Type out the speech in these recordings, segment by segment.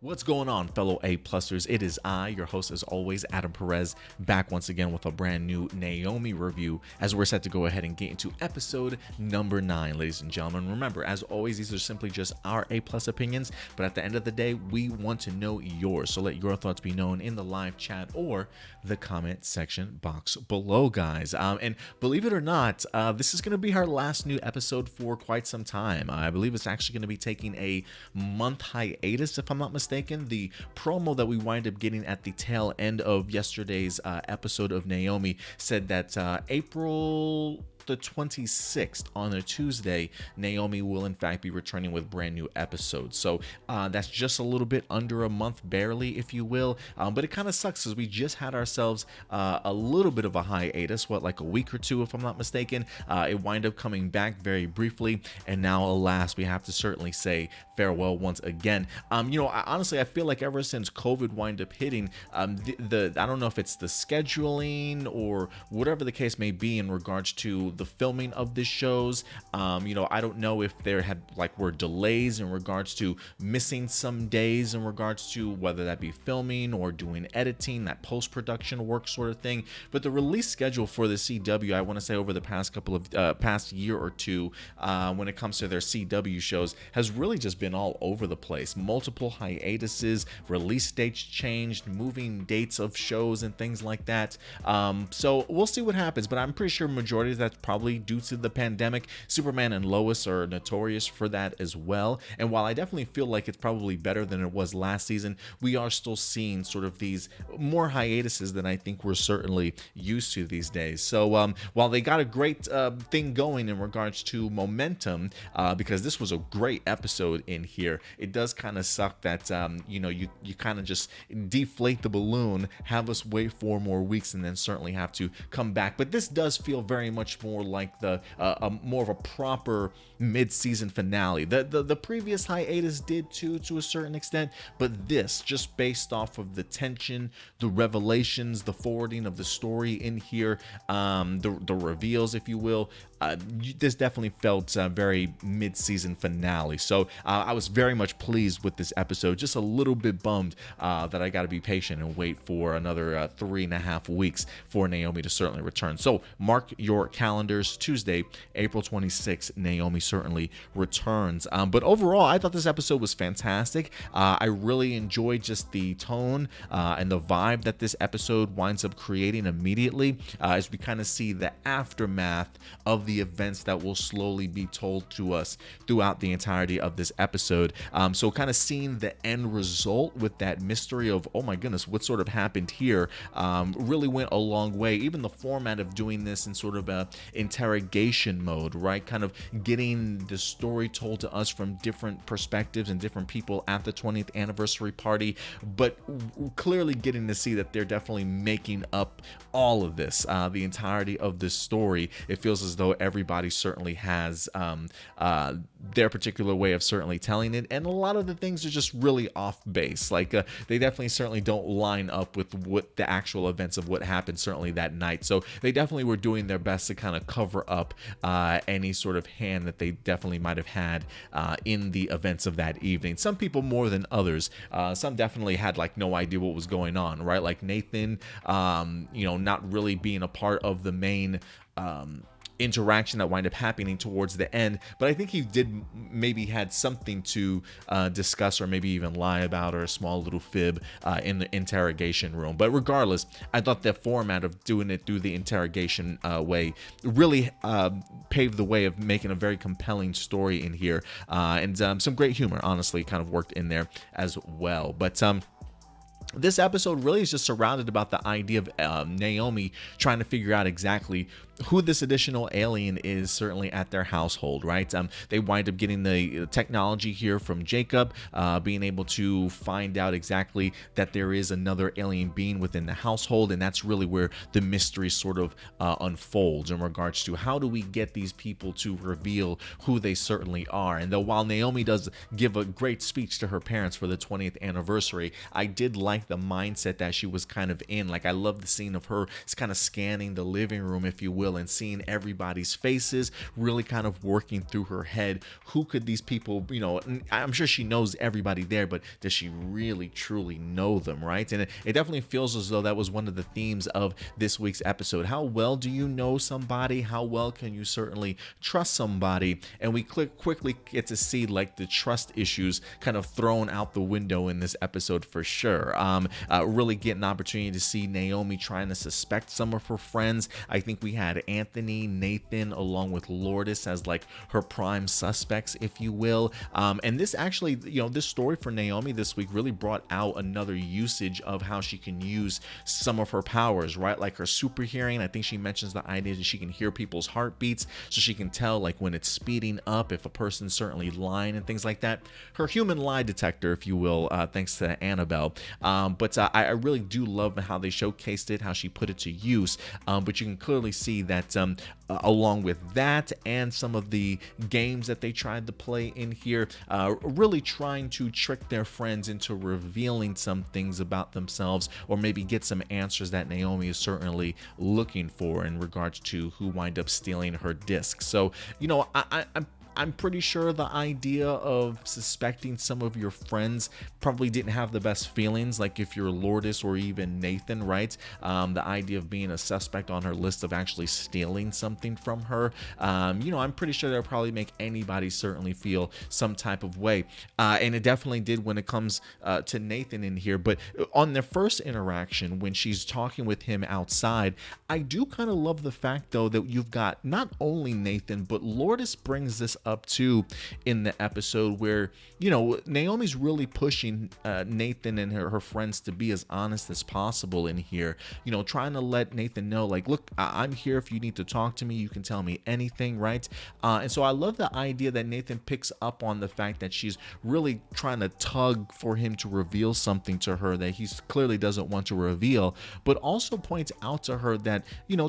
What's going on, fellow A-Plusers? It is I, your host as always, Adam Perez, back once again with a brand new Naomi review as we're set to go ahead and get into episode number 9, ladies and gentlemen. Remember, as always, these are simply just our A-Plus opinions, but at the end of the day, we want to know yours. So let your thoughts be known in the live chat or the comment section box below, guys. And believe it or not, this is going to be our last new episode for quite some time. I believe it's actually going to be taking a month hiatus, if I'm not mistaken. The promo that we wind up getting at the tail end of yesterday's episode of Naomi said that April the 26th, on a Tuesday, Naomi will in fact be returning with brand new episodes. So that's just a little bit under a month, barely, if you will. But it kind of sucks because we just had ourselves a little bit of a hiatus, like a week or two, if I'm not mistaken. It wind up coming back very briefly, and now, alas, we have to certainly say farewell once again. Honestly, I feel like ever since COVID wind up hitting, I don't know if it's the scheduling or whatever the case may be in regards to the filming of the shows. I don't know if there were delays in regards to missing some days in regards to whether that be filming or doing editing, that post-production work sort of thing. But the release schedule for the CW, I want to say over the past year or two, when it comes to their CW shows, has really just been all over the place. Multiple hiatuses, release dates changed, moving dates of shows and things like that. So we'll see what happens, but I'm pretty sure majority of that's probably due to the pandemic. Superman and Lois are notorious for that as well. And while I definitely feel like it's probably better than it was last season, we are still seeing sort of these more hiatuses than I think we're certainly used to these days. So while they got a great thing going in regards to momentum, because this was a great episode in here, it does kind of suck that you kind of just deflate the balloon, have us wait 4 more weeks, and then certainly have to come back. But this does feel very much more like the more of a proper mid-season finale. The previous hiatus did too, to a certain extent, but this, just based off of the tension, the revelations, the forwarding of the story in here, the reveals, if you will, this definitely felt very mid-season finale. So I was very much pleased with this episode. Just a little bit bummed that I got to be patient and wait for another 3.5 weeks for Naomi to certainly return. So mark your calendars. Tuesday, April 26th, Naomi certainly returns. But overall, I thought this episode was fantastic. I really enjoyed just the tone and the vibe that this episode winds up creating immediately as we kind of see the aftermath of the events that will slowly be told to us throughout the entirety of this episode. So kind of seeing the end result with that mystery of, oh my goodness, what sort of happened here, really went a long way. Even the format of doing this in sort of a interrogation mode, right? Kind of getting the story told to us from different perspectives and different people at the 20th anniversary party, but clearly getting to see that they're definitely making up all of this, the entirety of this story. It feels as though everybody certainly has their particular way of certainly telling it, and a lot of the things are just really off base. They definitely certainly don't line up with what the actual events of what happened certainly that night. So they definitely were doing their best to kind of cover up any sort of hand that they definitely might have had in the events of that evening. Some people more than others. Some definitely had no idea what was going on, right? Like Nathan, not really being a part of the main interaction that wind up happening towards the end, but I think he did maybe had something to discuss or maybe even lie about, or a small little fib in the interrogation room. But regardless, I thought the format of doing it through the interrogation way really paved the way of making a very compelling story in here, and some great humor honestly kind of worked in there as well. But this episode really is just surrounded about the idea of Naomi trying to figure out exactly who this additional alien is, certainly at their household, right? They wind up getting the technology here from Jacob, being able to find out exactly that there is another alien being within the household, and that's really where the mystery sort of unfolds in regards to how do we get these people to reveal who they certainly are. And though while Naomi does give a great speech to her parents for the 20th anniversary, I did like like the mindset that she was kind of in. Like, I love the scene of her kind of scanning the living room, if you will, and seeing everybody's faces, really kind of working through her head. Who could these people, I'm sure she knows everybody there, but does she really truly know them, right? And it definitely feels as though that was one of the themes of this week's episode. How well do you know somebody? How well can you certainly trust somebody? And we quickly get to see like the trust issues kind of thrown out the window in this episode for sure. Really get an opportunity to see Naomi trying to suspect some of her friends. I think we had Anthony, Nathan, along with Lourdes as like her prime suspects, if you will. And this actually, this story for Naomi this week really brought out another usage of how she can use some of her powers, right? Like her super hearing. I think she mentions the idea that she can hear people's heartbeats, so she can tell like when it's speeding up, if a person's certainly lying and things like that. Her human lie detector, if you will, thanks to Annabelle. But I really do love how they showcased it, how she put it to use. But you can clearly see that along with that and some of the games that they tried to play in here, really trying to trick their friends into revealing some things about themselves, or maybe get some answers that Naomi is certainly looking for in regards to who wind up stealing her disc. So, I'm pretty sure the idea of suspecting some of your friends probably didn't have the best feelings, like if you're Lourdes or even Nathan, right? The idea of being a suspect on her list of actually stealing something from her, I'm pretty sure that'll probably make anybody certainly feel some type of way. And it definitely did when it comes to Nathan in here. But on their first interaction, when she's talking with him outside, I do kind of love the fact, though, that you've got not only Nathan, but Lourdes brings this up too in the episode where, Naomi's really pushing Nathan and her friends to be as honest as possible in here, trying to let Nathan know, like, look, I'm here. If you need to talk to me, you can tell me anything, right? And so I love the idea that Nathan picks up on the fact that she's really trying to tug for him to reveal something to her that he clearly doesn't want to reveal, but also points out to her that,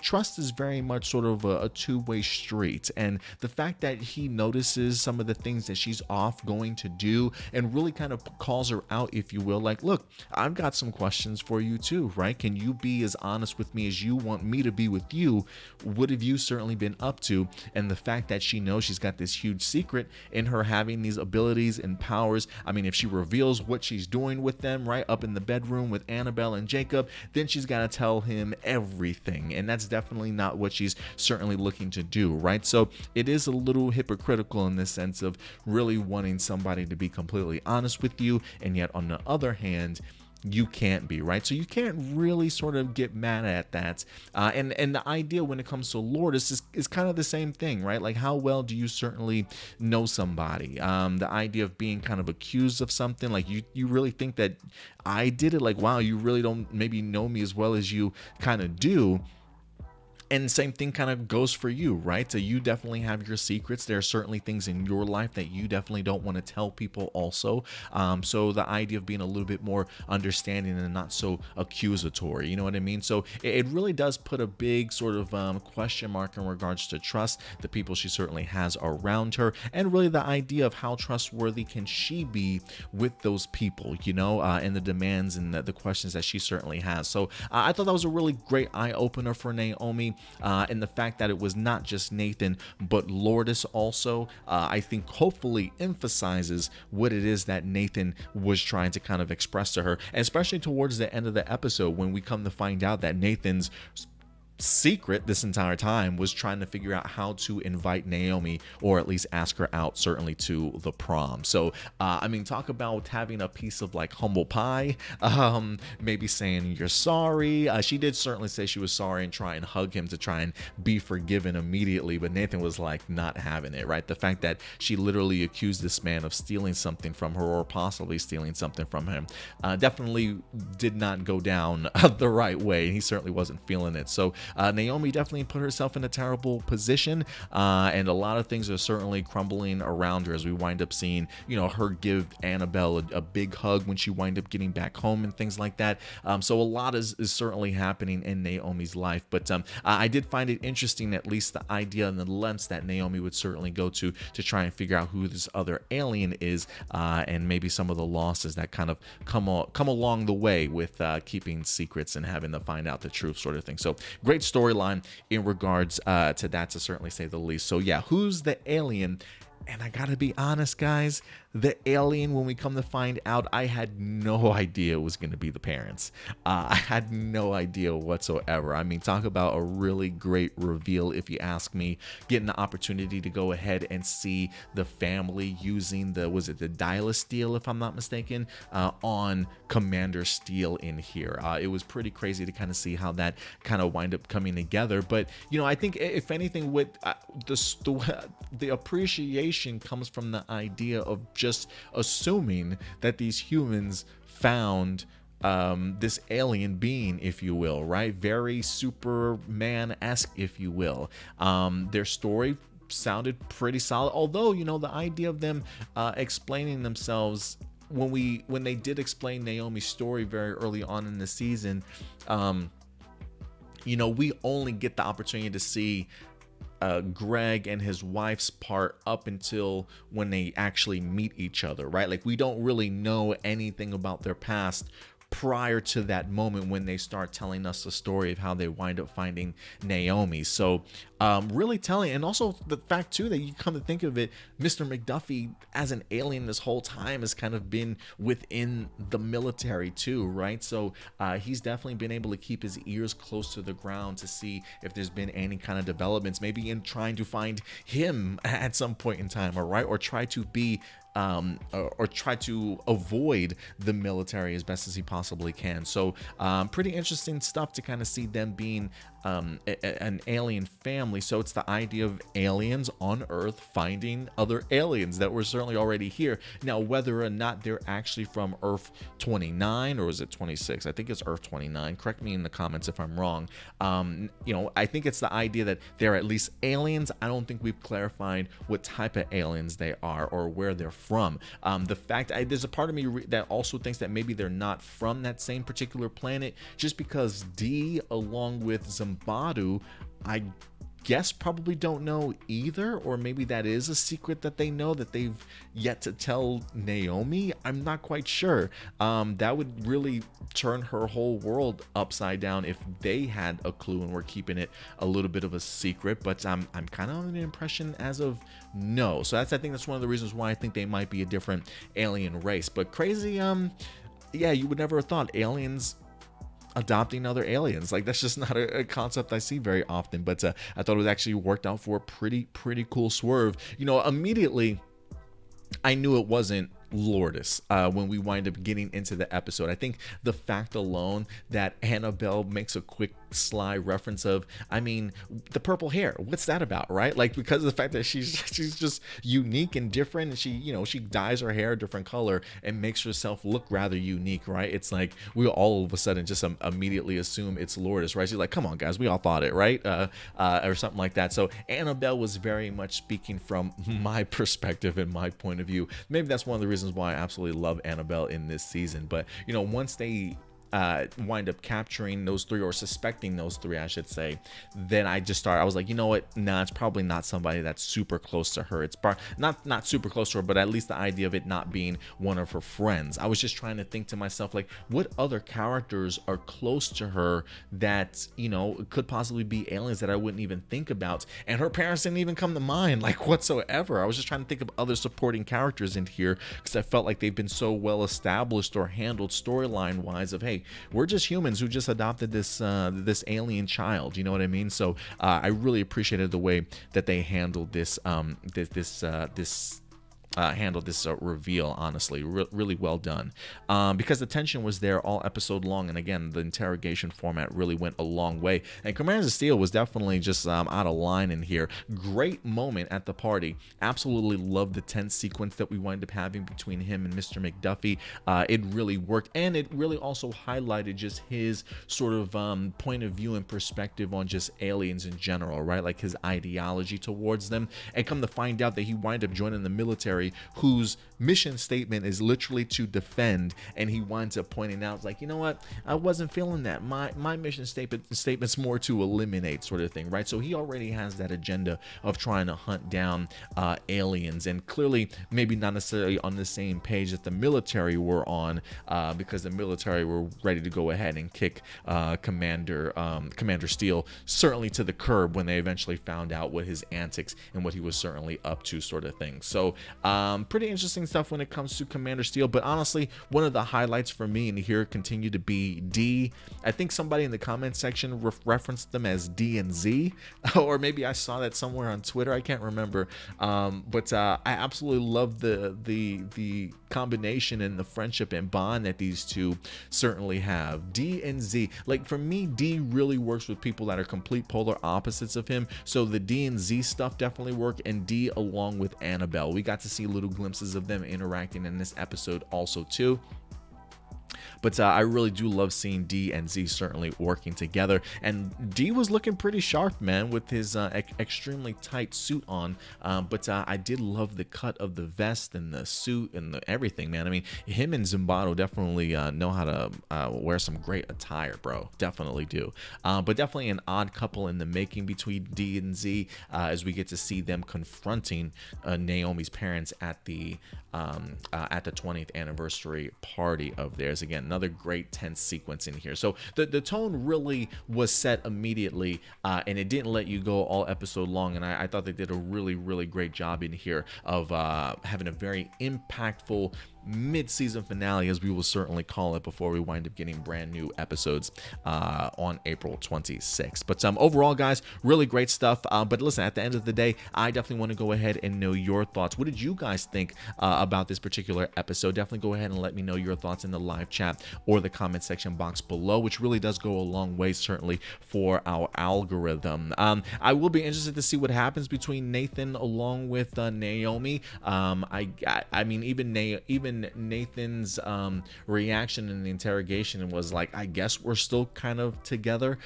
trust is very much sort of a two-way street. And the fact that he notices some of the things that she's off going to do and really kind of calls her out, if you will, like, look, I've got some questions for you too, right? Can you be as honest with me as you want me to be with you? What have you certainly been up to? And the fact that she knows she's got this huge secret in her having these abilities and powers. I mean, if she reveals what she's doing with them, right, up in the bedroom with Annabelle and Jacob, then she's got to tell him everything. And that's definitely not what she's certainly looking to do, right? So it is a little hypocritical in this sense of really wanting somebody to be completely honest with you, and yet on the other hand, you can't be, right? So you can't really sort of get mad at that. And the idea when it comes to Lourdes is kind of the same thing, right? Like, how well do you certainly know somebody? The idea of being kind of accused of something, like you really think that I did it? Like, wow, you really don't maybe know me as well as you kind of do. And same thing kind of goes for you, right? So you definitely have your secrets. There are certainly things in your life that you definitely don't want to tell people also. So the idea of being a little bit more understanding and not so accusatory, you know what I mean? So it really does put a big sort of question mark in regards to trust, the people she certainly has around her, and really the idea of how trustworthy can she be with those people, and the demands and the questions that she certainly has. So I thought that was a really great eye-opener for Naomi. And the fact that it was not just Nathan, but Lourdes also, I think hopefully emphasizes what it is that Nathan was trying to kind of express to her, and especially towards the end of the episode when we come to find out that Nathan's secret this entire time was trying to figure out how to invite Naomi, or at least ask her out, certainly to the prom. So talk about having a piece of like humble pie, maybe saying you're sorry. She did certainly say she was sorry and try and hug him to try and be forgiven immediately, but Nathan was like not having it, right? The fact that she literally accused this man of stealing something from her, or possibly stealing something from him, definitely did not go down the right way. He certainly wasn't feeling it. So Naomi definitely put herself in a terrible position, and a lot of things are certainly crumbling around her as we wind up seeing, her give Annabelle a big hug when she wind up getting back home and things like that. So a lot is certainly happening in Naomi's life, but I did find it interesting, at least the idea and the lengths that Naomi would certainly go to try and figure out who this other alien is, and maybe some of the losses that kind of come along the way with keeping secrets and having to find out the truth, sort of thing. So great storyline in regards to that, to certainly say the least. So yeah, who's the alien? And I gotta be honest, guys, the alien, when we come to find out, I had no idea it was going to be the parents. I had no idea whatsoever. I mean, talk about a really great reveal, if you ask me. Getting the opportunity to go ahead and see the family using the Dila Steele, if I'm not mistaken, on Commander Steele in here. It was pretty crazy to kind of see how that kind of wind up coming together. But, I think if anything, with the appreciation comes from the idea of just assuming that these humans found this alien being, if you will, right? Very Superman-esque, if you will. Their story sounded pretty solid, although, the idea of them explaining themselves, when they did explain Naomi's story very early on in the season, we only get the opportunity to see Greg and his wife's part up until when they actually meet each other, right? Like, we don't really know anything about their past prior to that moment when they start telling us the story of how they wind up finding Naomi. So really telling, and also the fact too that you come to think of it, Mr. McDuffie as an alien this whole time has kind of been within the military too, right? So he's definitely been able to keep his ears close to the ground to see if there's been any kind of developments, maybe in trying to find him at some point in time, all right, or try to be or try to avoid the military as best as he possibly can. So pretty interesting stuff to kind of see them being an alien family. So it's the idea of aliens on Earth finding other aliens that were certainly already here. Now, whether or not they're actually from Earth 29 or is it 26? I think it's Earth 29. Correct me in the comments if I'm wrong. I think it's the idea that they're at least aliens. I don't think we've clarified what type of aliens they are or where they're from. The fact, there's a part of me that also thinks that maybe they're not from that same particular planet, just because D, along with Zambadu, I guess probably don't know either, or maybe that is a secret that they know that they've yet to tell Naomi. I'm not quite sure. That would really turn her whole world upside down if they had a clue and were keeping it a little bit of a secret, but I'm kind of under the impression as of no. So I think that's one of the reasons why I think they might be a different alien race. But crazy, yeah, you would never have thought aliens adopting other aliens. Like, that's just not a concept I see very often, but I thought it was actually worked out for a pretty cool swerve. Immediately I knew it wasn't Lourdes when we wind up getting into the episode. I think the fact alone that Annabelle makes a quick sly reference of, the purple hair, what's that about, right? Like, because of the fact that she's just unique and different, and she dyes her hair a different color and makes herself look rather unique, right? It's like we all of a sudden just immediately assume it's Lourdes, right? She's like, come on guys, we all thought it, right? Or something like that. So Annabelle was very much speaking from my perspective and my point of view. Maybe that's one of the reasons why I absolutely love Annabelle in this season. But once they wind up capturing those three, or suspecting those three, I should say, then I was like, you know what, nah, it's probably not somebody that's super close to her. It's not super close to her, but at least the idea of it not being one of her friends. I was just trying to think to myself, like, what other characters are close to her that could possibly be aliens that I wouldn't even think about, and her parents didn't even come to mind, like, whatsoever. I was just trying to think of other supporting characters in here, because I felt like they've been so well established or handled storyline wise of, hey, we're just humans who just adopted this alien child, you know what I mean? So I really appreciated the way that they handled this handled this reveal, honestly. Really well done, because the tension was there all episode long, and again, the interrogation format really went a long way, and Commander Steele was definitely just out of line in here. Great moment at the party. Absolutely loved the tense sequence that we wind up having between him and Mr. McDuffie. It really worked, and it really also highlighted just his sort of point of view and perspective on just aliens in general, right? Like his ideology towards them, and come to find out that he wind up joining the military, whose mission statement is literally to defend, and he winds up pointing out, like, you know what, I wasn't feeling that. My mission statement's more to eliminate, sort of thing, right? So he already has that agenda of trying to hunt down aliens, and clearly maybe not necessarily on the same page that the military were on, because the military were ready to go ahead and kick Commander Steele certainly to the curb when they eventually found out what his antics and what he was certainly up to, sort of thing. So pretty interesting stuff when it comes to Commander Steele. But honestly, one of the highlights for me in here continue to be D. I think somebody in the comment section referenced them as D and Z, or maybe I saw that somewhere on Twitter. I can't remember. But I absolutely love the combination and the friendship and bond that these two certainly have. D and Z. Like, for me, D really works with people that are complete polar opposites of him. So the D and Z stuff definitely work, and D along with Annabelle. We got to see little glimpses of them interacting in this episode also too. But I really do love seeing D and Z certainly working together. And D was looking pretty sharp, man, with his extremely tight suit on. But I did love the cut of the vest and the suit and everything, man. I mean, him and Zimbardo definitely know how to wear some great attire, bro. Definitely do. But definitely an odd couple in the making between D and Z, as we get to see them confronting Naomi's parents at the 20th anniversary party of theirs. Again, another great tense sequence in here. So the tone really was set immediately, and it didn't let you go all episode long, and I thought they did a really great job in here of having a very impactful mid-season finale, as we will certainly call it, before we wind up getting brand new episodes on April 26th. But overall, guys, really great stuff. But listen, at the end of the day, I definitely want to go ahead and know your thoughts. What did you guys think about this particular episode? Definitely go ahead and let me know your thoughts in the live chat or the comment section box below, which really does go a long way, certainly, for our algorithm. I will be interested to see what happens between Nathan along with Naomi. I mean, even Nathan's reaction in the interrogation was like, I guess we're still kind of together,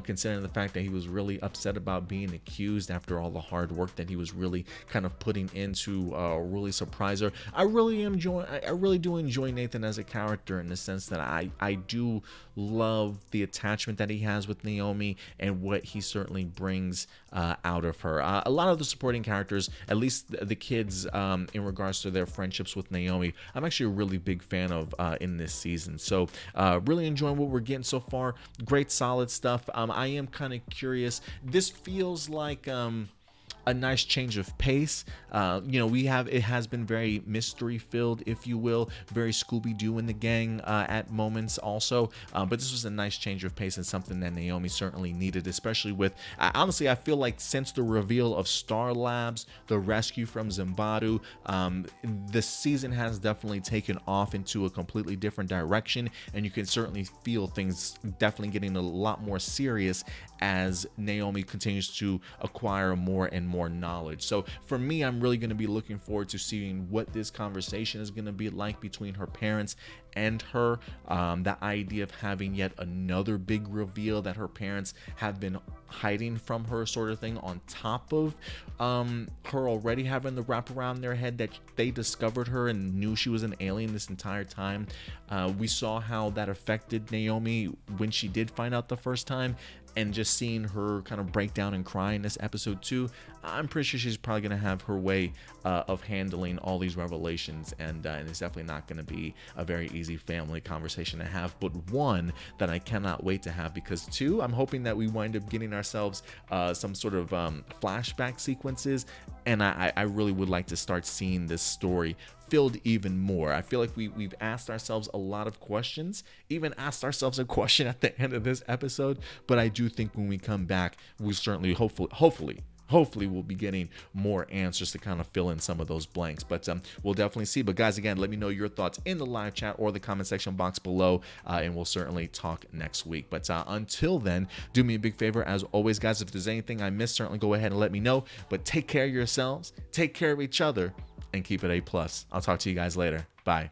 considering the fact that he was really upset about being accused after all the hard work that he was really kind of putting into really surprise her. I really do enjoy Nathan as a character, in the sense that I do love the attachment that he has with Naomi and what he certainly brings out of her. A lot of the supporting characters, at least the kids, in regards to their friendships with Naomi, I'm actually a really big fan of in this season. So really enjoying what we're getting so far. Great solid stuff. I am kind of curious. This feels like a nice change of pace. It has been very mystery filled, if you will, very Scooby-Doo in the gang at moments also, but this was a nice change of pace and something that Naomi certainly needed, especially with, honestly, I feel like since the reveal of Star Labs, the rescue from Zimbardo, the season has definitely taken off into a completely different direction, and you can certainly feel things definitely getting a lot more serious as Naomi continues to acquire more and more knowledge. So for me, I'm really going to be looking forward to seeing what this conversation is going to be like between her parents and her. The idea of having yet another big reveal that her parents have been hiding from her, sort of thing, on top of her already having the wrap around their head that they discovered her and knew she was an alien this entire time. We saw how that affected Naomi when she did find out the first time, and just seeing her kind of break down and cry in this episode too, I'm pretty sure she's probably going to have her way of handling all these revelations, and it's definitely not going to be a very easy family conversation to have, but one that I cannot wait to have, because two, I'm hoping that we wind up getting ourselves some sort of flashback sequences, and I really would like to start seeing this story filled even more. I feel like we've asked ourselves a lot of questions, even asked ourselves a question at the end of this episode, but I do think when we come back, we certainly hopefully hopefully we'll be getting more answers to kind of fill in some of those blanks, but we'll definitely see. But guys, again, let me know your thoughts in the live chat or the comment section box below, and we'll certainly talk next week. But until then, do me a big favor, as always, guys, if there's anything I missed, certainly go ahead and let me know. But take care of yourselves, take care of each other, and keep it A+. I'll talk to you guys later. Bye.